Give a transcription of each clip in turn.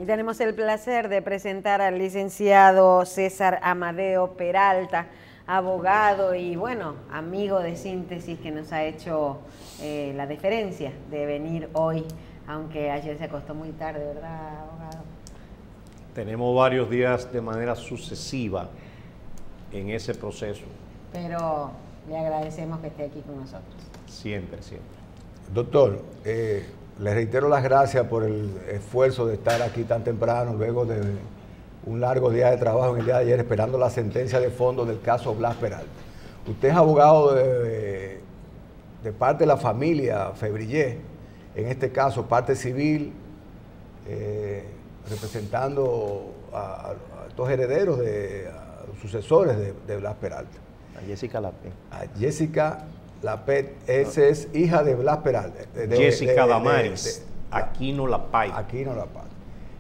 tenemos el placer de presentar al licenciado César Amadeo Peralta, abogado y, bueno, amigo de Síntesis, que nos ha hecho la deferencia de venir hoy, aunque ayer se acostó muy tarde, ¿verdad, abogado? Tenemos varios días de manera sucesiva en ese proceso. Pero le agradecemos que esté aquí con nosotros. Siempre, siempre. Doctor, le reitero las gracias por el esfuerzo de estar aquí tan temprano, luego de un largo día de trabajo en el día de ayer, esperando la sentencia de fondo del caso Blas Peralta. Usted es abogado de parte de la familia Févrillé, en este caso parte civil, representando a estos herederos, a los sucesores de Blas Peralta. A Jessica Lapet. A Jessica Lapet, esa es hija de Blas Peralta. Jessica Damaris, Aquino Lapay. Aquino Lapay.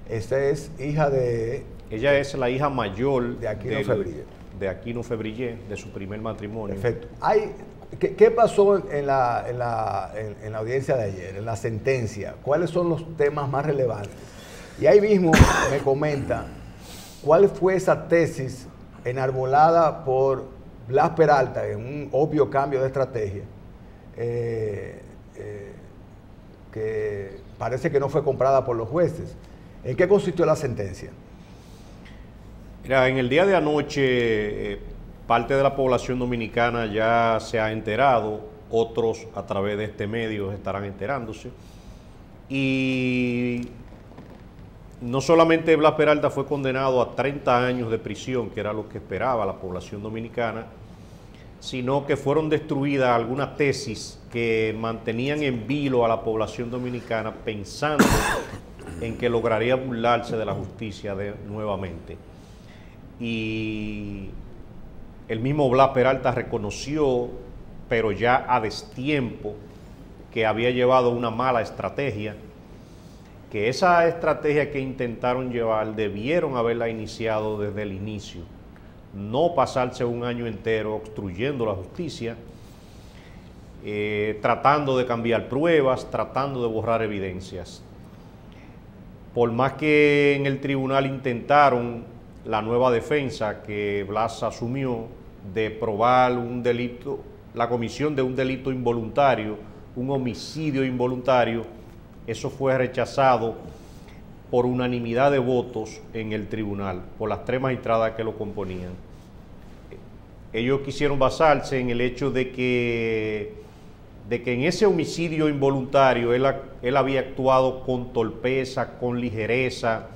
Esta es hija de... Ella es la hija mayor de Aquino Févrillé. De Aquino Févrillé, de su primer matrimonio. Perfecto. ¿Qué pasó en la audiencia de ayer, en la sentencia? ¿Cuáles son los temas más relevantes? Y ahí mismo me comenta cuál fue esa tesis enarbolada por Blas Peralta, en un obvio cambio de estrategia, que parece que no fue comprada por los jueces. ¿En qué consistió la sentencia? Mira, en el día de anoche, parte de la población dominicana ya se ha enterado, otros a través de este medio estarán enterándose. Y no solamente Blas Peralta fue condenado a 30 años de prisión, que era lo que esperaba la población dominicana, sino que fueron destruidas algunas tesis que mantenían en vilo a la población dominicana pensando en que lograría burlarse de la justicia nuevamente. Y el mismo Blas Peralta reconoció, pero ya a destiempo, que había llevado una mala estrategia, que esa estrategia que intentaron llevar debieron haberla iniciado desde el inicio, no pasarse un año entero obstruyendo la justicia, tratando de cambiar pruebas, tratando de borrar evidencias. Por más que en el tribunal intentaron la nueva defensa que Blas asumió de probar un delito, la comisión de un delito involuntario, un homicidio involuntario, eso fue rechazado por unanimidad de votos en el tribunal, por las 3 magistradas que lo componían. Ellos quisieron basarse en el hecho de que en ese homicidio involuntario él había actuado con torpeza, con ligereza,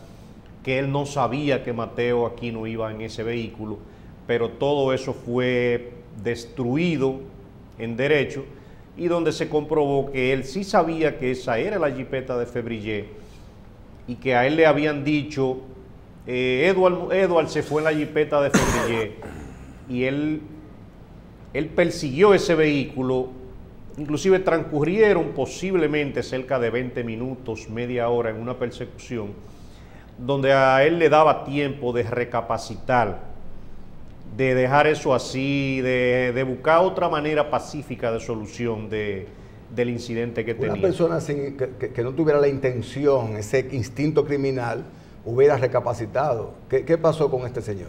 que él no sabía que Mateo Aquino iba en ese vehículo, pero todo eso fue destruido en derecho, y donde se comprobó que él sí sabía que esa era la jipeta de Févrillé y que a él le habían dicho, Edward se fue en la jipeta de Févrillé, y él persiguió ese vehículo. Inclusive transcurrieron posiblemente cerca de 20 minutos, media hora en una persecución, donde a él le daba tiempo de recapacitar, de dejar eso así, de buscar otra manera pacífica de solución del incidente que tenía. Una persona que no tuviera la intención, ese instinto criminal, hubiera recapacitado. ¿Qué pasó con este señor?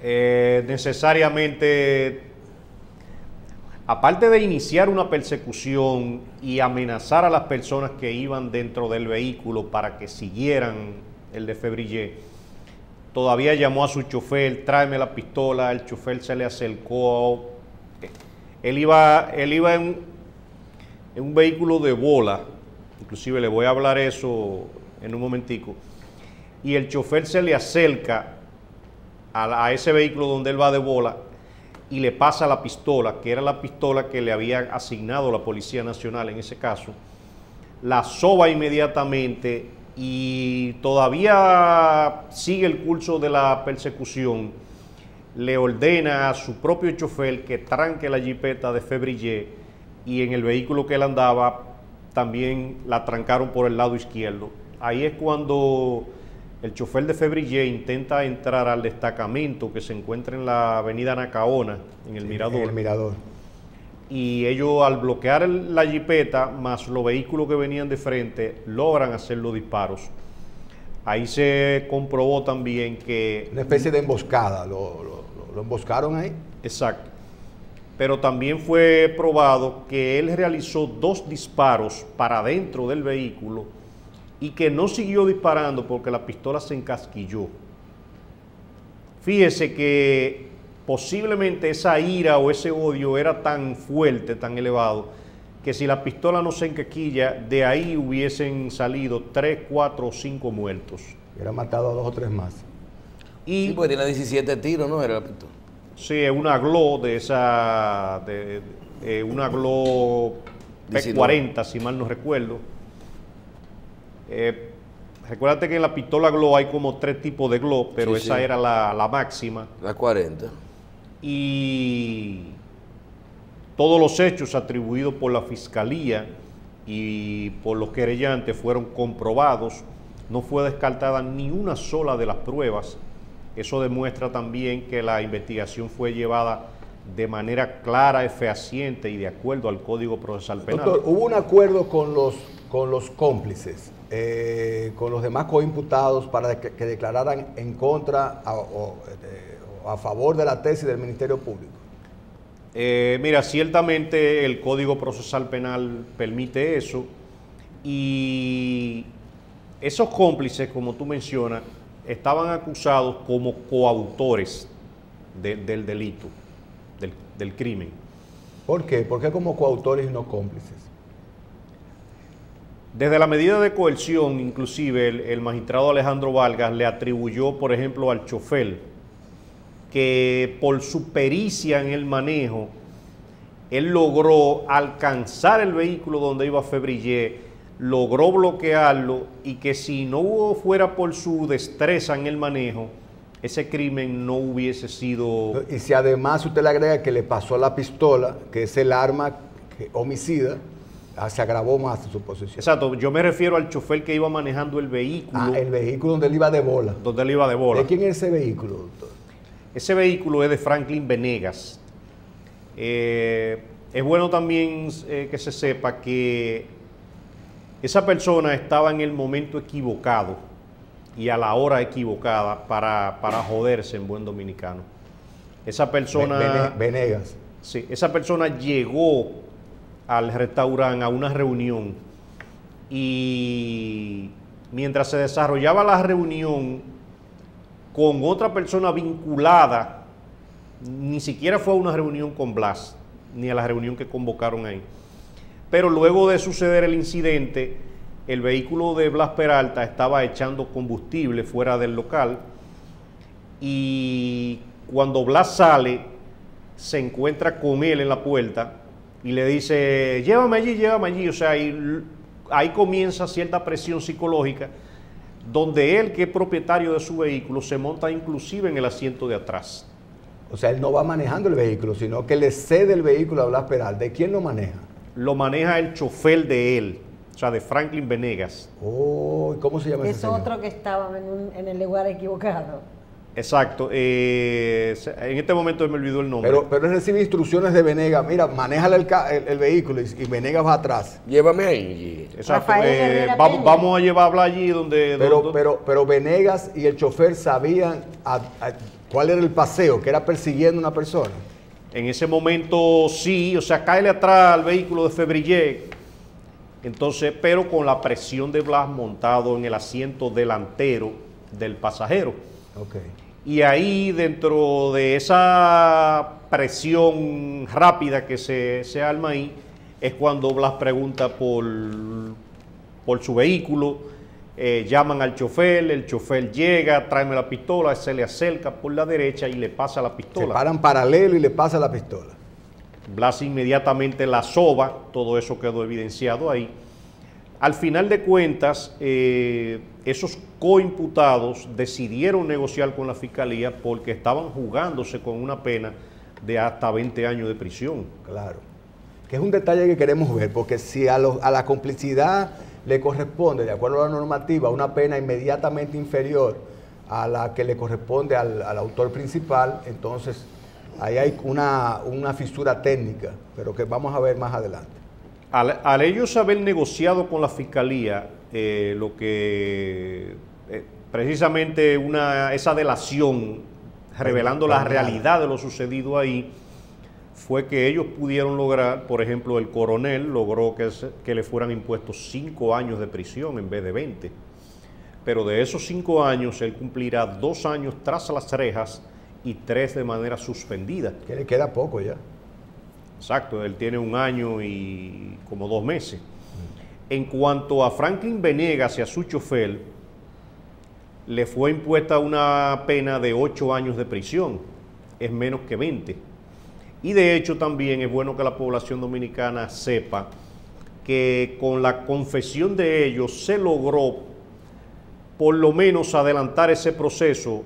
Necesariamente, aparte de iniciar una persecución y amenazar a las personas que iban dentro del vehículo para que siguieran el de Févrillé, todavía llamó a su chofer, tráeme la pistola. El chofer se le acercó. Él iba en un vehículo de bola, inclusive le voy a hablar eso en un momentico, y el chofer se le acerca a ese vehículo donde él va de bola y le pasa la pistola, que era la pistola que le había asignado la Policía Nacional en ese caso, la soba inmediatamente y todavía sigue el curso de la persecución. Le ordena a su propio chofer que tranque la jipeta de Févrillé, y en el vehículo que él andaba también la trancaron por el lado izquierdo. Ahí es cuando el chofer de Févrillé intenta entrar al destacamento que se encuentra en la avenida Nacaona, en el Mirador. En el Mirador. Y ellos, al bloquear la jipeta más los vehículos que venían de frente, logran hacer los disparos. Ahí se comprobó también que... Una especie de emboscada, lo emboscaron ahí. Exacto. Pero también fue probado que él realizó 2 disparos para dentro del vehículo y que no siguió disparando porque la pistola se encasquilló. Fíjese que posiblemente esa ira o ese odio era tan fuerte, tan elevado, que si la pistola no se encasquilla, de ahí hubiesen salido 3, 4 o 5 muertos. Hubiera matado a 2 o 3 más. Y Sí, porque tiene 17 tiros, ¿no? Era la pistola. sí, es una Glock de esa, una Glock P40, si mal no recuerdo. Recuérdate que en la pistola Glock hay como 3 tipos de Glock, pero Sí, esa sí. era la máxima. La 40. Y todos los hechos atribuidos por la Fiscalía y por los querellantes fueron comprobados. No fue descartada ni una sola de las pruebas. Eso demuestra también que la investigación fue llevada de manera clara, fehaciente y de acuerdo al Código Procesal Penal. Doctor, hubo un acuerdo con los cómplices, con los demás coimputados para que declararan en contra o a favor de la tesis del Ministerio Público. Mira, ciertamente el Código Procesal Penal permite eso y esos cómplices, como tú mencionas, estaban acusados como coautores del delito, del crimen. ¿Por qué? ¿Por qué como coautores y no cómplices? Desde la medida de coerción, inclusive, el magistrado Alejandro Vargas le atribuyó, por ejemplo, al chofer, que por su pericia en el manejo, él logró alcanzar el vehículo donde iba Février, logró bloquearlo y que si no fuera por su destreza en el manejo, ese crimen no hubiese sido... Y si además usted le agrega que le pasó la pistola, que es el arma homicida, se agravó más su posición. Exacto, yo me refiero al chofer que iba manejando el vehículo. El vehículo donde él iba de bola. Donde él iba de bola. ¿De quién es ese vehículo, doctor? Ese vehículo es de Franklin Venegas. Es bueno también que se sepa que esa persona estaba en el momento equivocado y a la hora equivocada para joderse en buen dominicano. Esa persona... Venegas. Sí, esa persona llegó al restaurante a una reunión y mientras se desarrollaba la reunión con otra persona vinculada, ni siquiera fue a una reunión con Blas, ni a la reunión que convocaron ahí. Pero luego de suceder el incidente, el vehículo de Blas Peralta estaba echando combustible fuera del local y cuando Blas sale, se encuentra con él en la puerta y le dice, llévame allí, o sea, ahí comienza cierta presión psicológica, donde él, que es propietario de su vehículo, se monta inclusive en el asiento de atrás. O sea, él no va manejando el vehículo, sino que le cede el vehículo a Blas Peralta. ¿De quién lo maneja? Lo maneja el chofer de él, o sea, de Franklin Venegas. Oh, ¿cómo se llama ese Es señor? otro que estaba en el lugar equivocado. Exacto. En este momento me olvidó el nombre. Pero él recibe instrucciones de Venegas. Mira, manéjale el vehículo y Venegas va atrás. Llévame ahí. Exacto. Rafael Herrera Peña. Vamos a llevarla allí donde... Pero Venegas y el chofer sabían cuál era el paseo, que era persiguiendo a una persona. En ese momento sí, o sea, cáele atrás al vehículo de Février. Entonces, pero con la presión de Blas montado en el asiento delantero del pasajero. Okay. Y ahí, dentro de esa presión rápida que se arma ahí, es cuando Blas pregunta por su vehículo, llaman al chofer, el chofer llega, tráeme la pistola, se le acerca por la derecha y le pasa la pistola. Se paran paralelo y le pasa la pistola. Blas inmediatamente la soba, todo eso quedó evidenciado ahí. Al final de cuentas, esos coimputados decidieron negociar con la Fiscalía porque estaban jugándose con una pena de hasta 20 años de prisión. Claro. Que es un detalle que queremos ver, porque si a la complicidad le corresponde, de acuerdo a la normativa, una pena inmediatamente inferior a la que le corresponde al autor principal, entonces ahí hay una fisura técnica, pero que vamos a ver más adelante. Al ellos haber negociado con la Fiscalía, lo que precisamente esa delación revelando la realidad de lo sucedido ahí, fue que ellos pudieron lograr, por ejemplo, el coronel logró que le fueran impuestos 5 años de prisión en vez de 20. Pero de esos 5 años, él cumplirá 2 años tras las rejas y 3 de manera suspendida. Que le queda poco ya. Exacto, él tiene 1 año y como 2 meses. En cuanto a Franklin Venegas y a su chofer, le fue impuesta una pena de 8 años de prisión, es menos que 20. Y de hecho también es bueno que la población dominicana sepa que con la confesión de ellos se logró por lo menos adelantar ese proceso.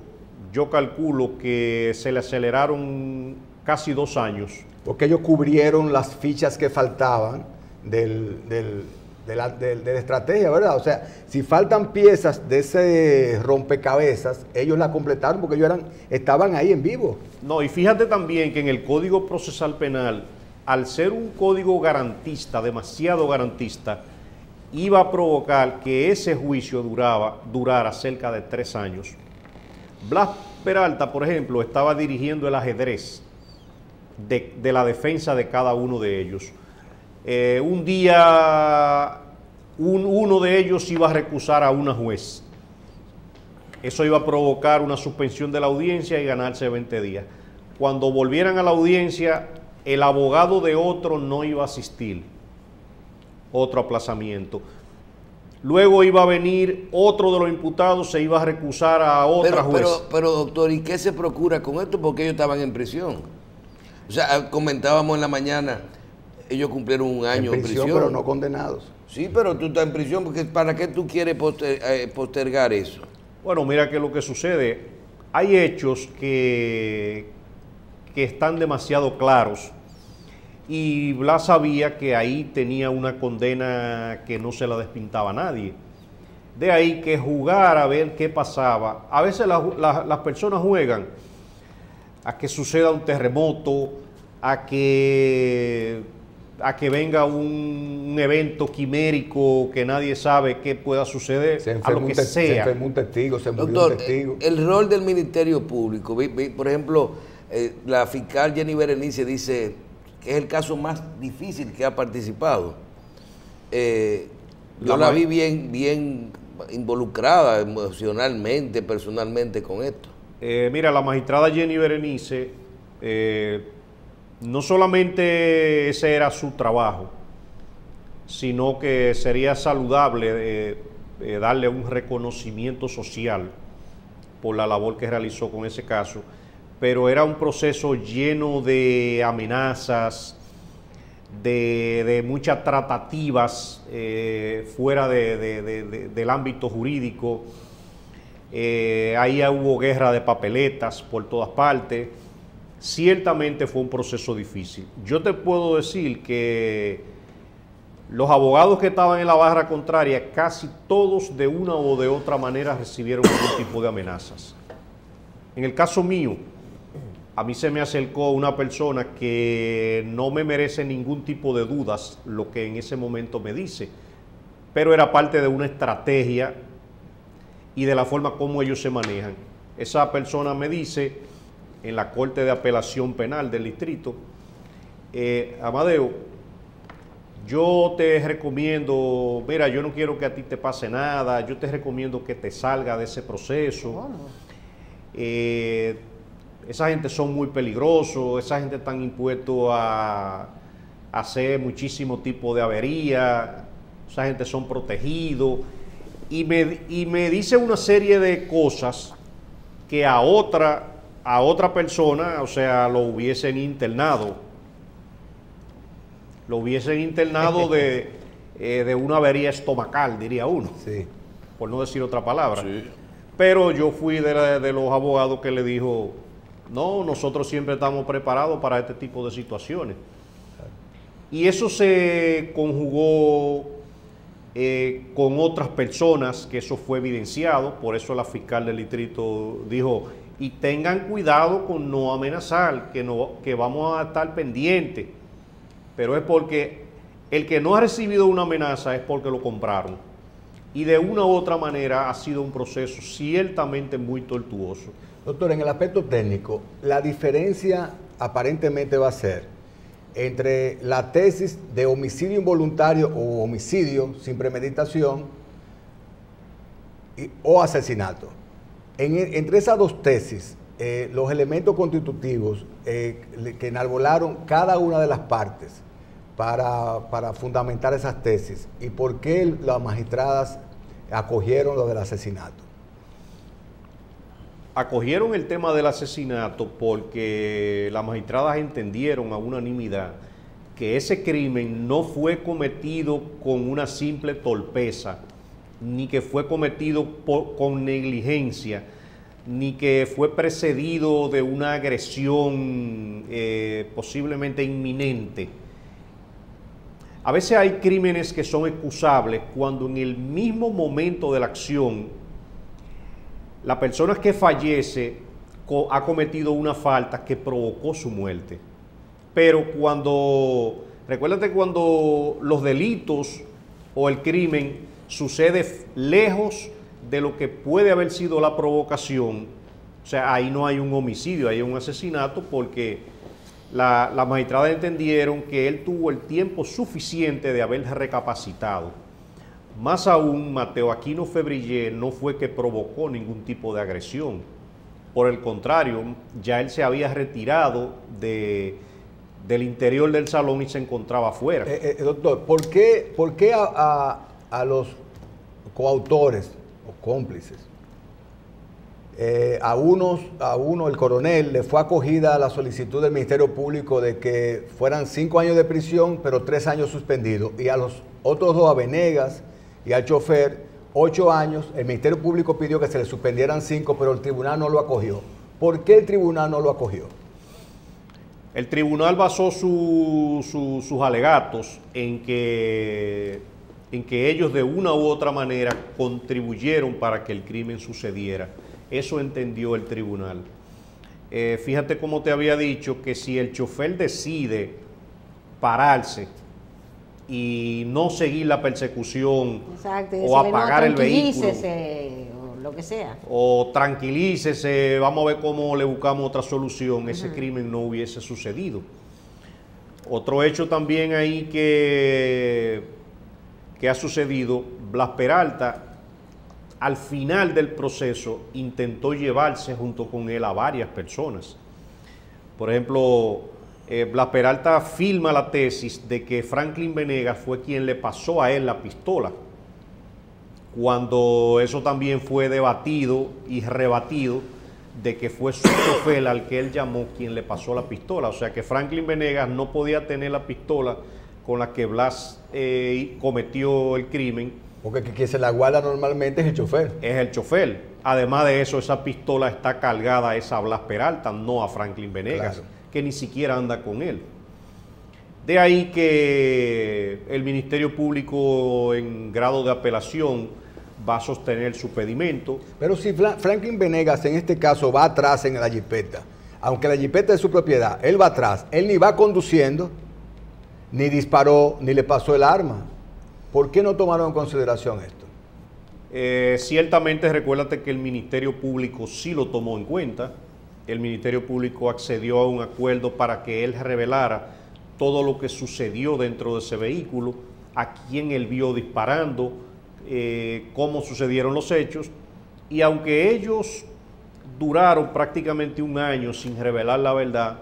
Yo calculo que se le aceleraron casi 2 años. Porque ellos cubrieron las fichas que faltaban de la estrategia, ¿verdad? O sea, si faltan piezas de ese rompecabezas, ellos la completaron porque ellos estaban ahí en vivo. No, y fíjate también que en el Código Procesal Penal, al ser un código garantista, demasiado garantista, iba a provocar que ese juicio durara cerca de 3 años. Blas Peralta, por ejemplo, estaba dirigiendo el ajedrez de la defensa de cada uno de ellos. Un día uno de ellos iba a recusar a una juez. Eso iba a provocar una suspensión de la audiencia y ganarse 20 días. Cuando volvieran a la audiencia, el abogado de otro no iba a asistir. Otro aplazamiento. Luego iba a venir otro de los imputados, se iba a recusar a otra juez. Pero doctor, ¿y qué se procura con esto? Porque ellos estaban en prisión. O sea, comentábamos en la mañana, ellos cumplieron 1 año en prisión. Pero no condenados. Sí, pero tú estás en prisión, porque ¿para qué tú quieres postergar eso? Bueno, mira que lo que sucede, hay hechos que están demasiado claros y Blas sabía que ahí tenía una condena que no se la despintaba a nadie. De ahí que jugar a ver qué pasaba. A veces las personas juegan a que suceda un terremoto, a que venga un evento quimérico que nadie sabe qué pueda suceder, a lo que sea. Se enfermó un testigo, se murió Doctor, un testigo. El rol del Ministerio Público, por ejemplo, la fiscal Jenny Berenice dice que es el caso más difícil que ha participado. Yo la vi bien involucrada emocionalmente, personalmente con esto. Mira, la magistrada Jenny Berenice, no solamente ese era su trabajo, sino que sería saludable darle un reconocimiento social por la labor que realizó con ese caso, pero era un proceso lleno de amenazas, de muchas tratativas fuera del ámbito jurídico. Ahí hubo guerra de papeletas por todas partes. Ciertamente fue un proceso difícil. Yo te puedo decir que los abogados que estaban en la barra contraria, casi todos de una o de otra manera recibieron algún tipo de amenazas. En el caso mío, a mí se me acercó una persona que no me merece ningún tipo de dudas lo que en ese momento me dice, pero era parte de una estrategia y de la forma como ellos se manejan. Esa persona me dice en la Corte de Apelación Penal del Distrito, Amadeo, yo te recomiendo, mira, yo no quiero que a ti te pase nada, yo te recomiendo que te salga de ese proceso. Esa gente son muy peligrosos, esa gente están impuestos a hacer muchísimo tipo de avería, esa gente son protegidos. Y me dice una serie de cosas que a otra persona, o sea, lo hubiesen internado. Lo hubiesen internado de una avería estomacal, diría uno. Sí. Por no decir otra palabra. Sí. Pero yo fui de los abogados que le dijo, no, nosotros siempre estamos preparados para este tipo de situaciones. Y eso se conjugó con otras personas, que eso fue evidenciado, por eso la fiscal del distrito dijo, y tengan cuidado con no amenazar, que vamos a estar pendientes, pero es porque el que no ha recibido una amenaza es porque lo compraron. y de una u otra manera ha sido un proceso ciertamente muy tortuoso. Doctor, en el aspecto técnico, la diferencia aparentemente va a ser entre la tesis de homicidio involuntario o homicidio sin premeditación o asesinato. Entre esas dos tesis, los elementos constitutivos que enarbolaron cada una de las partes para fundamentar esas tesis, y por qué las magistradas acogieron lo del asesinato. Acogieron el tema del asesinato porque las magistradas entendieron a unanimidad que ese crimen no fue cometido con una simple torpeza, ni que fue cometido con negligencia, ni que fue precedido de una agresión posiblemente inminente. A veces hay crímenes que son excusables cuando en el mismo momento de la acción la persona que fallece ha cometido una falta que provocó su muerte. Pero recuérdate cuando los delitos o el crimen sucede lejos de lo que puede haber sido la provocación, o sea, ahí no hay un homicidio, ahí hay un asesinato, porque las magistradas entendieron que él tuvo el tiempo suficiente de haber recapacitado. Más aún, Mateo Aquino Févrillé no fue que provocó ningún tipo de agresión. Por el contrario, ya él se había retirado del interior del salón y se encontraba afuera. Doctor, ¿por qué a los coautores o cómplices, a uno, el coronel, le fue acogida la solicitud del Ministerio Público de que fueran 5 años de prisión, pero 3 años suspendidos, y a los otros 2, a Venegas y al chofer, 8 años? El Ministerio Público pidió que se le suspendieran 5, pero el tribunal no lo acogió. ¿Por qué el tribunal no lo acogió? El tribunal basó sus alegatos en que ellos de una u otra manera contribuyeron para que el crimen sucediera. Eso entendió el tribunal. Fíjate cómo te había dicho que si el chofer decide pararse y no seguir la persecución, exacto, o apagar el vehículo, o lo que sea, o tranquilícese, vamos a ver cómo le buscamos otra solución, ese crimen no hubiese sucedido. Otro hecho también ahí que ha sucedido, Blas Peralta al final del proceso intentó llevarse junto con él a varias personas. Por ejemplo, Blas Peralta afirma la tesis de que Franklin Venegas fue quien le pasó a él la pistola, cuando eso también fue debatido y rebatido de que fue su chofer al que él llamó quien le pasó la pistola. O sea que Franklin Venegas no podía tener la pistola con la que Blas cometió el crimen. Porque quien se la guarda normalmente es el chofer. Es el chofer. Además de eso, esa pistola está cargada a Blas Peralta, no a Franklin Venegas, claro, que ni siquiera anda con él. De ahí que el Ministerio Público en grado de apelación va a sostener su pedimento. Pero si Franklin Venegas en este caso va atrás en la jipeta, aunque la jipeta es su propiedad, él va atrás, él ni va conduciendo, ni disparó, ni le pasó el arma. ¿Por qué no tomaron en consideración esto? Ciertamente, recuérdate que el Ministerio Público sí lo tomó en cuenta. El Ministerio Público accedió a un acuerdo para que él revelara todo lo que sucedió dentro de ese vehículo, a quién él vio disparando, cómo sucedieron los hechos. Y aunque ellos duraron prácticamente 1 año sin revelar la verdad,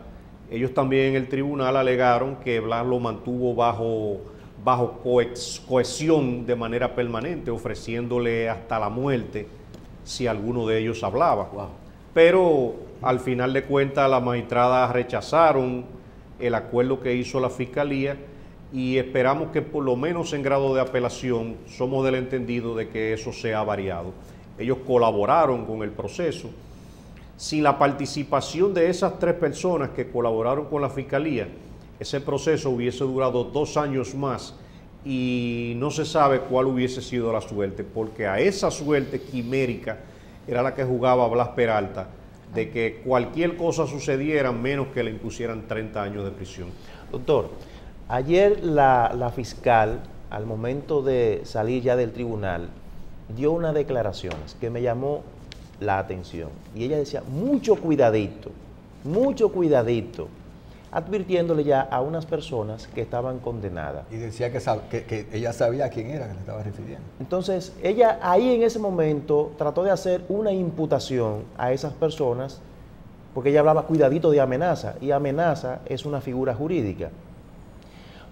ellos también en el tribunal alegaron que Blas lo mantuvo bajo cohesión de manera permanente, ofreciéndole hasta la muerte si alguno de ellos hablaba. Wow. Pero al final de cuentas las magistradas rechazaron el acuerdo que hizo la Fiscalía y esperamos que por lo menos en grado de apelación somos del entendido de que eso sea variado. Ellos colaboraron con el proceso. Sin la participación de esas 3 personas que colaboraron con la Fiscalía, ese proceso hubiese durado 2 años más y no se sabe cuál hubiese sido la suerte, porque a esa suerte quimérica era la que jugaba Blas Peralta, de que cualquier cosa sucediera menos que le impusieran 30 años de prisión. Doctor, ayer la fiscal, al momento de salir ya del tribunal, dio unas declaraciones que me llamó la atención. Y ella decía, mucho cuidadito, advirtiéndole ya a unas personas que estaban condenadas. Y decía que ella sabía a quién era que le estaba refiriendo. Entonces, ella ahí en ese momento trató de hacer una imputación a esas personas, porque ella hablaba cuidadito de amenaza, y amenaza es una figura jurídica.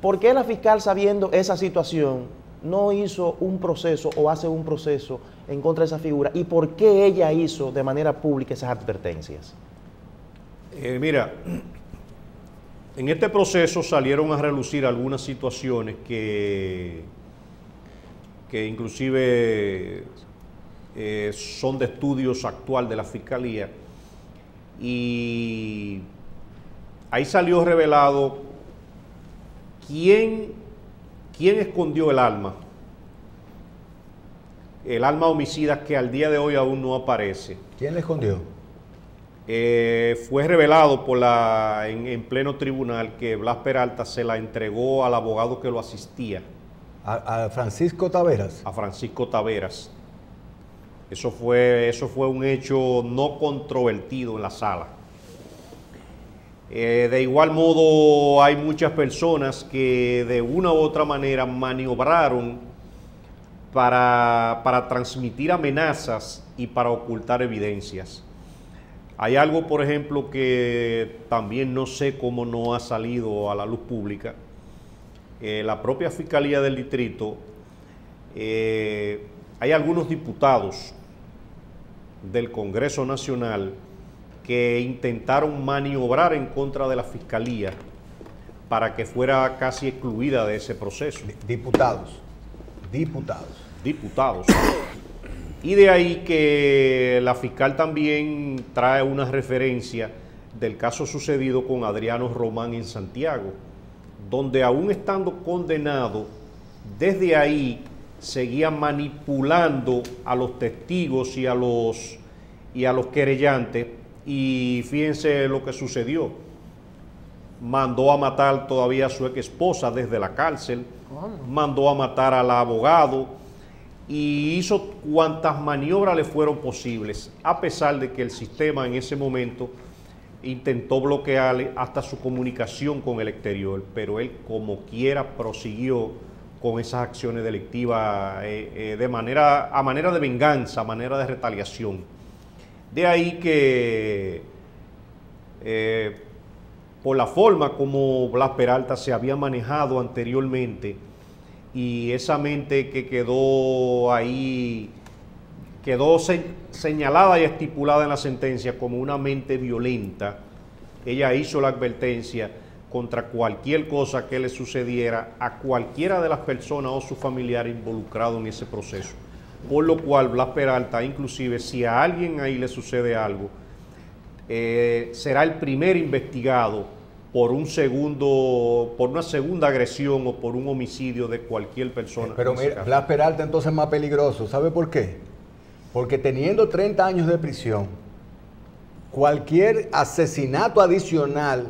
¿Por qué la fiscal, sabiendo esa situación, no hizo un proceso o hace un proceso en contra de esa figura? ¿Y por qué ella hizo de manera pública esas advertencias? Mira, en este proceso salieron a relucir algunas situaciones que inclusive son de estudios actual de la Fiscalía, y ahí salió revelado quién escondió el arma homicida que al día de hoy aún no aparece. ¿Quién le escondió? Fue revelado en pleno tribunal que Blas Peralta se la entregó al abogado que lo asistía. ¿A Francisco Taveras? A Francisco Taveras. Eso fue un hecho no controvertido en la sala. De igual modo, hay muchas personas que de una u otra manera maniobraron para transmitir amenazas y para ocultar evidencias. Hay algo, por ejemplo, que también no sé cómo no ha salido a la luz pública. La propia Fiscalía del Distrito, hay algunos diputados del Congreso Nacional que intentaron maniobrar en contra de la Fiscalía para que fuera casi excluida de ese proceso. Diputados. Y de ahí que la fiscal también trae una referencia del caso sucedido con Adriano Román en Santiago, donde aún estando condenado, desde ahí seguía manipulando a los testigos y a los querellantes. Y fíjense lo que sucedió. Mandó a matar todavía a su ex esposa desde la cárcel. Mandó a matar al abogado y hizo cuantas maniobras le fueron posibles, a pesar de que el sistema en ese momento intentó bloquearle hasta su comunicación con el exterior, pero él como quiera prosiguió con esas acciones delictivas a manera de venganza, a manera de retaliación. De ahí que por la forma como Blas Peralta se había manejado anteriormente y esa mente que quedó ahí, quedó señalada y estipulada en la sentencia como una mente violenta, ella hizo la advertencia contra cualquier cosa que le sucediera a cualquiera de las personas o sus familiares involucrados en ese proceso. Por lo cual Blas Peralta, inclusive si a alguien ahí le sucede algo, será el primer investigado por una segunda agresión o por un homicidio de cualquier persona. Pero mira, Blas Peralta entonces es más peligroso. ¿Sabe por qué? Porque teniendo 30 años de prisión, cualquier asesinato adicional,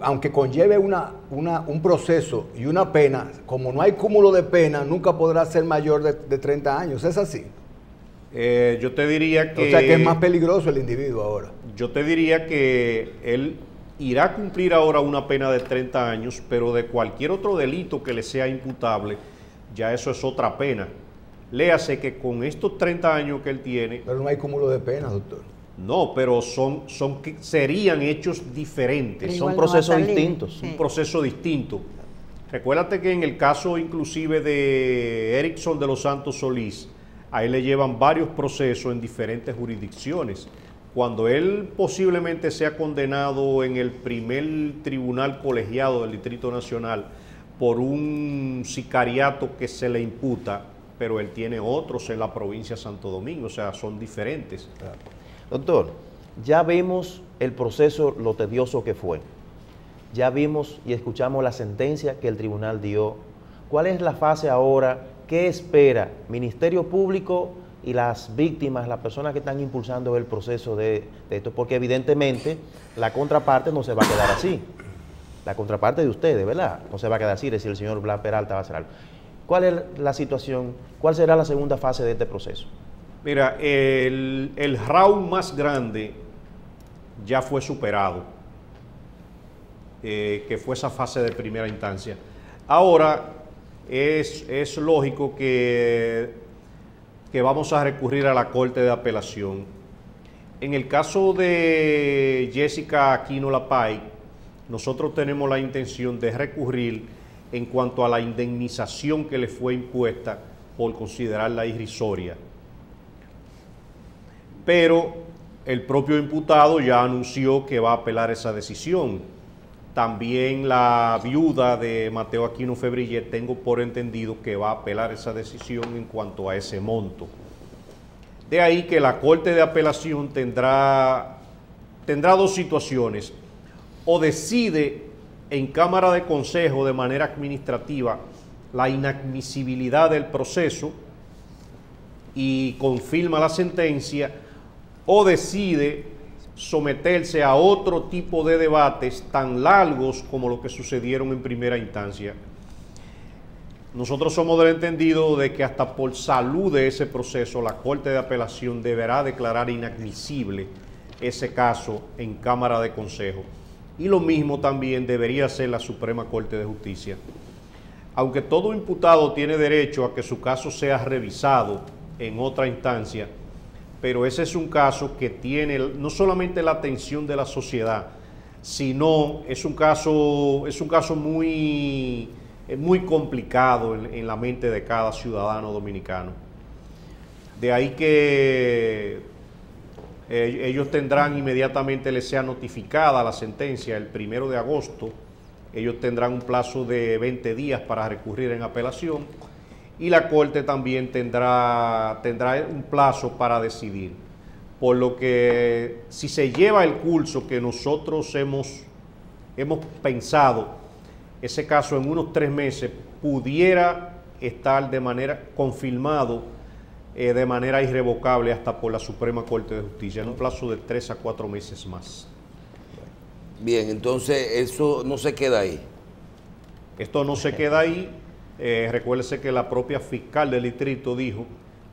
aunque conlleve un proceso y una pena, como no hay cúmulo de pena, nunca podrá ser mayor de 30 años. ¿Es así? Yo te diría que... O sea que es más peligroso el individuo ahora. Yo te diría que él irá a cumplir ahora una pena de 30 años, pero de cualquier otro delito que le sea imputable, ya eso es otra pena. Léase que con estos 30 años que él tiene... Pero no hay cúmulo de penas, doctor. No, pero serían hechos diferentes. Son procesos distintos. Un proceso distinto. Recuérdate que en el caso inclusive de Erickson de los Santos Solís, a él le llevan varios procesos en diferentes jurisdicciones. Cuando él posiblemente sea condenado en el primer tribunal colegiado del Distrito Nacional por un sicariato que se le imputa, pero él tiene otros en la provincia de Santo Domingo, o sea, son diferentes. Claro. Doctor, ya vimos el proceso, lo tedioso que fue. Ya vimos y escuchamos la sentencia que el tribunal dio. ¿Cuál es la fase ahora? ¿Qué espera Ministerio Público y las víctimas, las personas que están impulsando el proceso de esto? Porque evidentemente la contraparte no se va a quedar así. La contraparte de ustedes, ¿verdad? No se va a quedar así, es decir, el señor Blas Peralta va a hacer algo. ¿Cuál es la situación? ¿Cuál será la segunda fase de este proceso? Mira, el round más grande ya fue superado, que fue esa fase de primera instancia. Ahora es lógico que vamos a recurrir a la Corte de Apelación. En el caso de Jessica Aquino Lapay, nosotros tenemos la intención de recurrir en cuanto a la indemnización que le fue impuesta por considerarla irrisoria. Pero el propio imputado ya anunció que va a apelar esa decisión. También la viuda de Mateo Aquino Febrillet, tengo por entendido que va a apelar esa decisión en cuanto a ese monto. De ahí que la Corte de Apelación tendrá dos situaciones. O decide en Cámara de Consejo de manera administrativa la inadmisibilidad del proceso y confirma la sentencia, o decide someterse a otro tipo de debates tan largos como los que sucedieron en primera instancia. Nosotros somos del entendido de que hasta por salud de ese proceso la Corte de Apelación deberá declarar inadmisible ese caso en Cámara de Consejo. Y lo mismo también debería hacer la Suprema Corte de Justicia. Aunque todo imputado tiene derecho a que su caso sea revisado en otra instancia, pero ese es un caso que tiene no solamente la atención de la sociedad, sino es un caso muy complicado en la mente de cada ciudadano dominicano. De ahí que ellos tendrán inmediatamente, les sea notificada la sentencia el 1 de agosto, ellos tendrán un plazo de 20 días para recurrir en apelación y la Corte también tendrá un plazo para decidir. Por lo que si se lleva el curso que nosotros hemos pensado, ese caso en unos 3 meses pudiera estar de manera confirmado de manera irrevocable hasta por la Suprema Corte de Justicia, en un plazo de 3 a 4 meses más. Bien, entonces eso no se queda ahí. Esto no se queda ahí. Recuérdese que la propia fiscal del distrito dijo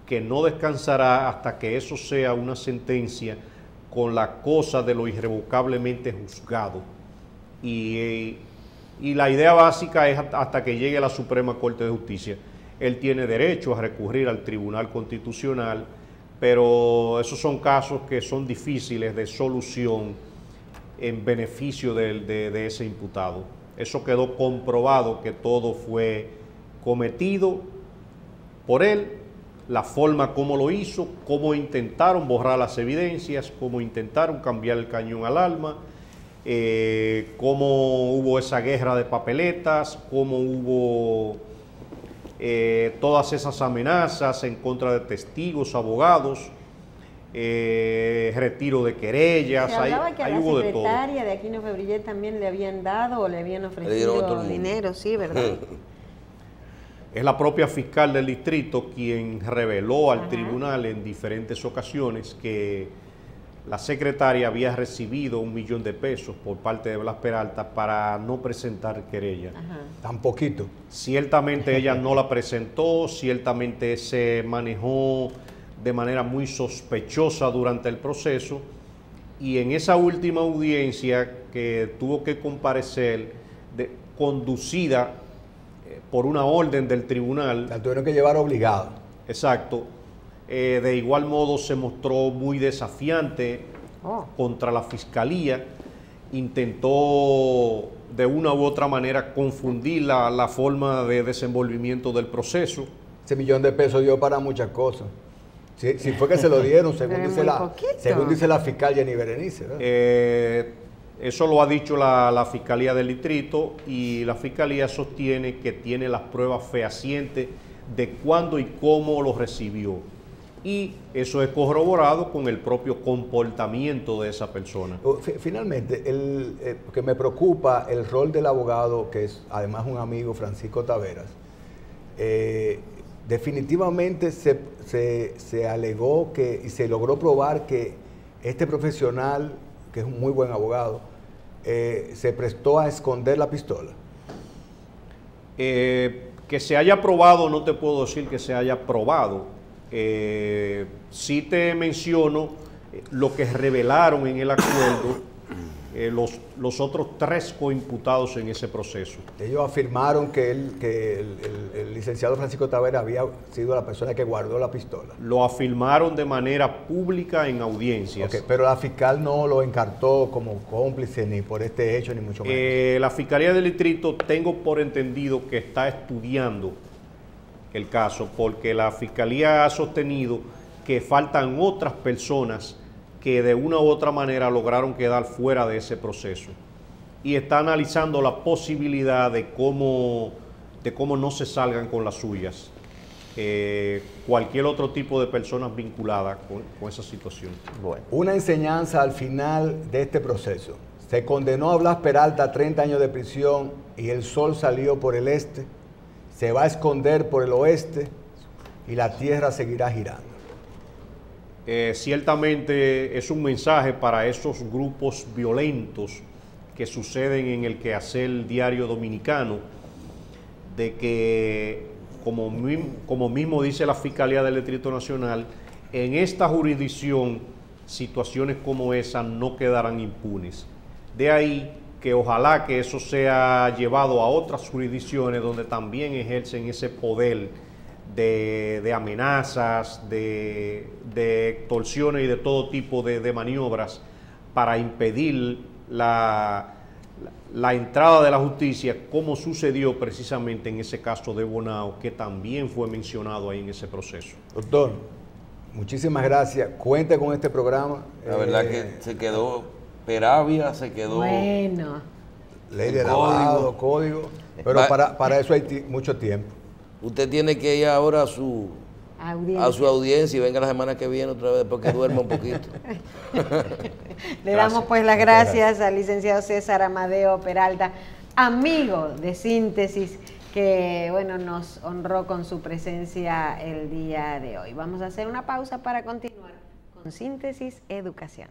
que no descansará hasta que eso sea una sentencia con la cosa de lo irrevocablemente juzgado. Y la idea básica es hasta que llegue a la Suprema Corte de Justicia. Él tiene derecho a recurrir al Tribunal Constitucional, pero esos son casos que son difíciles de solución en beneficio de ese imputado. Eso quedó comprobado que todo fue cometido por él, la forma como lo hizo, cómo intentaron borrar las evidencias, cómo intentaron cambiar el cañón al arma, cómo hubo esa guerra de papeletas, cómo hubo todas esas amenazas en contra de testigos, abogados, retiro de querellas. Se hablaba que a la hubo de todo. secretaria de Aquino Febrillet también le habían dado o le habían ofrecido dinero, sí, ¿verdad? Es la propia fiscal del distrito quien reveló al tribunal en diferentes ocasiones que la secretaria había recibido $1 millón de pesos por parte de Blas Peralta para no presentar querella. Tan poquito. Ciertamente ella no la presentó, ciertamente se manejó de manera muy sospechosa durante el proceso, y en esa última audiencia que tuvo que comparecer, conducida por una orden del tribunal. La tuvieron que llevar obligado. Exacto. De igual modo se mostró muy desafiante contra la fiscalía, intentó de una u otra manera confundir la forma de desenvolvimiento del proceso. Ese $1 millón de pesos dio para muchas cosas. Si fue que se lo dieron, según dice la fiscal Jenny Berenice, ¿verdad? Eso lo ha dicho la Fiscalía del Distrito, y la Fiscalía sostiene que tiene las pruebas fehacientes de cuándo y cómo lo recibió. Y eso es corroborado con el propio comportamiento de esa persona. Finalmente, que me preocupa el rol del abogado, que es además un amigo, Francisco Taveras. Definitivamente se alegó y se logró probar que este profesional, que es un muy buen abogado, se prestó a esconder la pistola. Que se haya aprobado, no te puedo decir que se haya aprobado. Sí te menciono lo que revelaron en el acuerdo los otros 3 coimputados en ese proceso. Ellos afirmaron que el licenciado Francisco Tavera había sido la persona que guardó la pistola. Lo afirmaron de manera pública en audiencias. Okay, pero la fiscal no lo encartó como cómplice ni por este hecho, ni mucho menos. La Fiscalía del Distrito, tengo por entendido que está estudiando el caso, porque la Fiscalía ha sostenido que faltan otras personas que de una u otra manera lograron quedar fuera de ese proceso. Y está analizando la posibilidad de cómo no se salgan con las suyas cualquier otro tipo de personas vinculadas con esa situación. Bueno. Una enseñanza al final de este proceso. Se condenó a Blas Peralta a 30 años de prisión y el sol salió por el este, se va a esconder por el oeste y la tierra seguirá girando. Ciertamente es un mensaje para esos grupos violentos que suceden en el quehacer diario dominicano, de que, como mismo dice la Fiscalía del Distrito Nacional, en esta jurisdicción situaciones como esa no quedarán impunes. De ahí que ojalá que eso sea llevado a otras jurisdicciones donde también ejercen ese poder de amenazas, de extorsiones y de todo tipo de maniobras para impedir la entrada de la justicia, como sucedió precisamente en ese caso de Bonao, que también fue mencionado ahí en ese proceso. Doctor, muchísimas gracias. Cuente con este programa. La verdad que se quedó Peravia, se quedó... Bueno. Ley de lavado, código. Pero para eso hay mucho tiempo. Usted tiene que ir ahora a su audiencia y venga la semana que viene otra vez, después que duerma un poquito. Le damos pues las gracias al licenciado César Amadeo Peralta, amigo de Síntesis, que bueno, nos honró con su presencia el día de hoy. Vamos a hacer una pausa para continuar con Síntesis Educación.